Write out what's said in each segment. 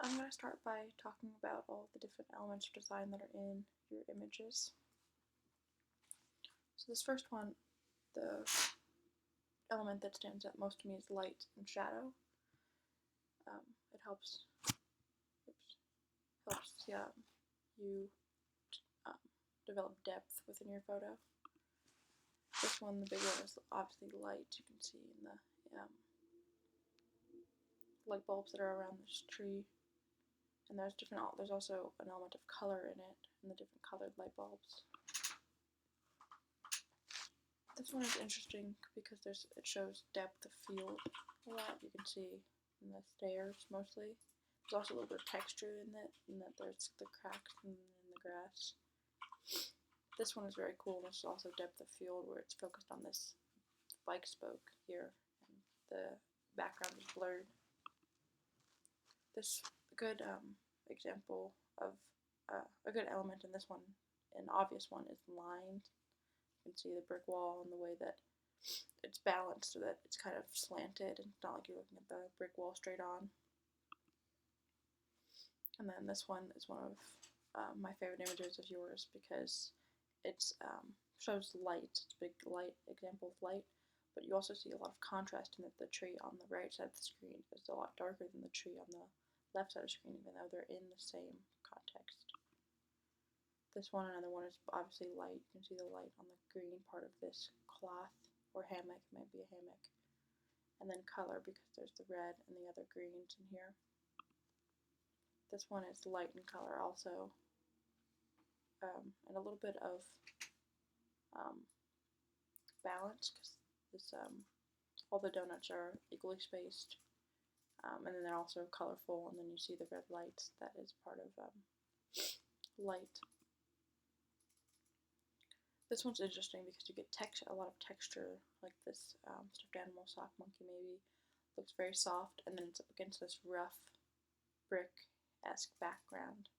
I'm going to start by talking about all the different elements of design that are in your images. So this first one, the element that stands out most to me is light and shadow. It helps you develop depth within your photo. This one, the big one, is obviously light. You can see in the light bulbs that are around this tree. And there's also an element of color in it, in the different colored light bulbs. This one is interesting because it shows depth of field a lot. You can see in the stairs mostly. There's also a little bit of texture in that there's the cracks in the grass. This one is very cool. This is also depth of field where it's focused on this bike spoke here, and the background is blurred. This good example of a good element in this one, an obvious one, is lines. You can see the brick wall and the way that it's balanced so that it's kind of slanted and it's not like you're looking at the brick wall straight on. And then this one is one of my favorite images of yours because it shows light. It's a big light example of light, but you also see a lot of contrast in that the tree on the right side of the screen is a lot darker than the tree on the left side of the screen, even though they're in the same context. This one, another one, is obviously light. You can see the light on the green part of this cloth or hammock. It might be a hammock. And then color, because there's the red and the other greens in here. This one is light in color also, and a little bit of balance, because this all the donuts are equally spaced, and then they're also colorful, and then you see the red lights. That is part of light. This one's interesting because you get a lot of texture, like this stuffed animal sock monkey maybe. Looks very soft, and then it's up against this rough brick-esque background.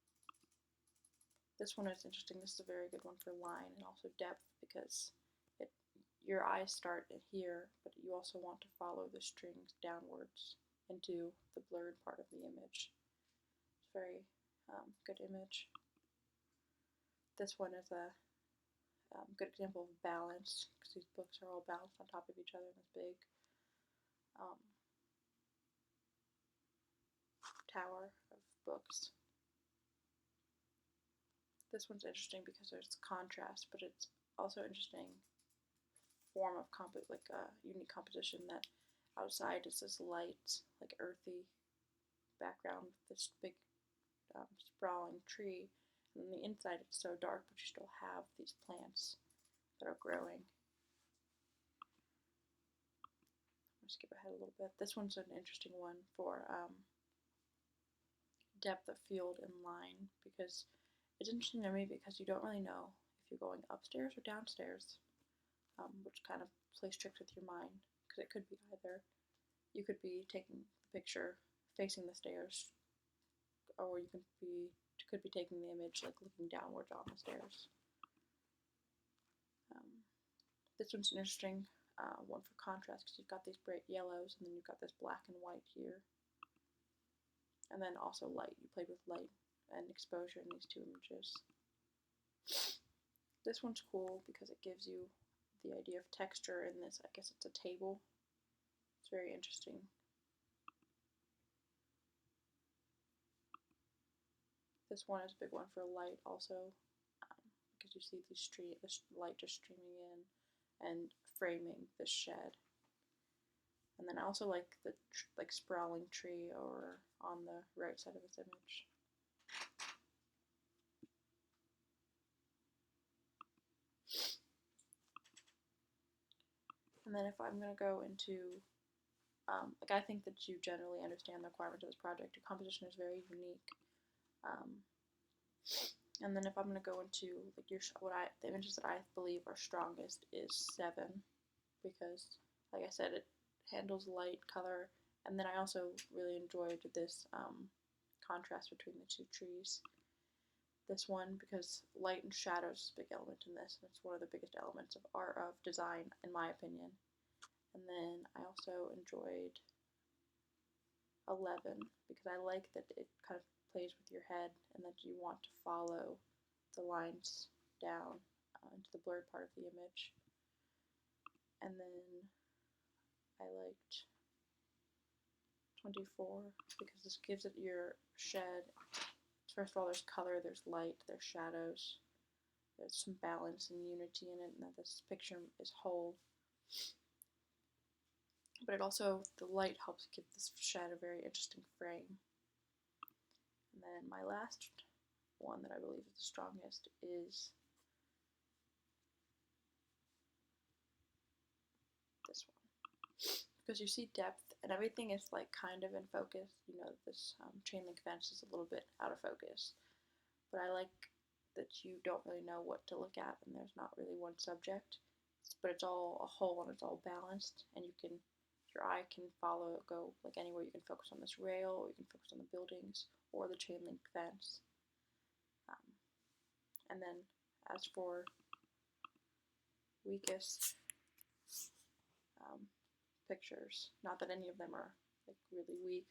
This one is interesting. This is a very good one for line and also depth because your eyes start here, but you also want to follow the strings downwards into the blurred part of the image. It's a very good image. This one is a good example of balance because these books are all balanced on top of each other in this big tower of books. This one's interesting because there's contrast, but it's also interesting form of like a unique composition that outside is this light, like earthy background with this big sprawling tree, and on the inside it's so dark, but you still have these plants that are growing. I'm gonna skip ahead a little bit. This one's an interesting one for depth of field and line because it's interesting to me because you don't really know if you're going upstairs or downstairs, which kind of plays tricks with your mind because it could be either. You could be taking the picture facing the stairs, or you could be taking the image like looking downwards on the stairs. This one's an interesting one for contrast because you've got these bright yellows and then you've got this black and white here. And then also light. You played with light and exposure in these two images. This one's cool because it gives you the idea of texture in this. I guess it's a table. It's very interesting. This one is a big one for light also because you see this light just streaming in and framing the shed. And then I also like the sprawling tree over on the right side of this image. And then if I'm going to go into, I think that you generally understand the requirements of this project. Your composition is very unique. And then if I'm going to go into the images that I believe are strongest is 7, because like I said, it handles light, color, and then I also really enjoyed this contrast between the two trees. This one because light and shadows is a big element in this, and it's one of the biggest elements of design in my opinion. And then I also enjoyed 11 because I like that it kind of plays with your head and that you want to follow the lines down into the blurred part of the image. And then I liked 24 because this gives it your shed. First of all, there's color, there's light, there's shadows, there's some balance and unity in it, and that this picture is whole. But it also, the light helps give this shed a very interesting frame. And then my last one that I believe is the strongest is this one. Because you see depth and everything is like kind of in focus. You know, this chain link fence is a little bit out of focus. But I like that you don't really know what to look at and there's not really one subject. But it's all a whole and it's all balanced, and your eye can follow, go like anywhere. You can focus on this rail, or you can focus on the buildings, or the chain link fence. And then as for weakest pictures, not that any of them are like really weak,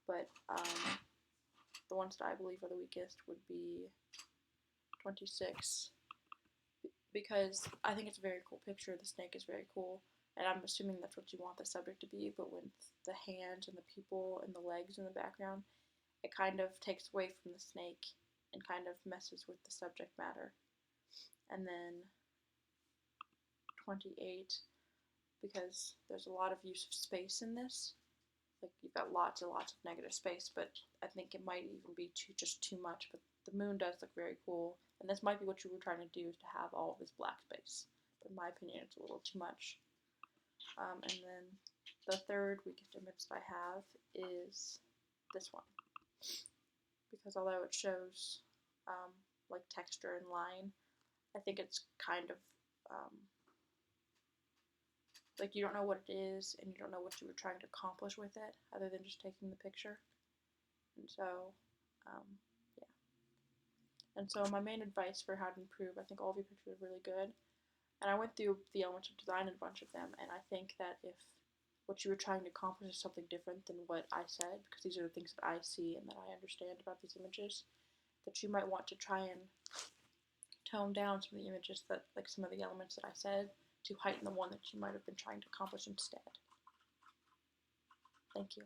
but the ones that I believe are the weakest would be 26, because I think it's a very cool picture. The snake is very cool, and I'm assuming that's what you want the subject to be, but with the hands and the people and the legs in the background, it kind of takes away from the snake and kind of messes with the subject matter. And then 28, because there's a lot of use of space in this. Like, you've got lots and lots of negative space, but I think it might even be just too much. But the moon does look very cool, and this might be what you were trying to do, is to have all of this black space. But in my opinion, it's a little too much. And then the third weakest image that I have is this one, because although it shows like texture and line, I think it's kind of like you don't know what it is and you don't know what you were trying to accomplish with it other than just taking the picture. And so yeah. And so my main advice for how to improve, I think all of your pictures are really good, and I went through the elements of design and a bunch of them, and I think that if what you were trying to accomplish is something different than what I said, because these are the things that I see and that I understand about these images, that you might want to try and tone down some of the images, that like some of the elements that I said, to heighten the one that you might have been trying to accomplish instead. Thank you.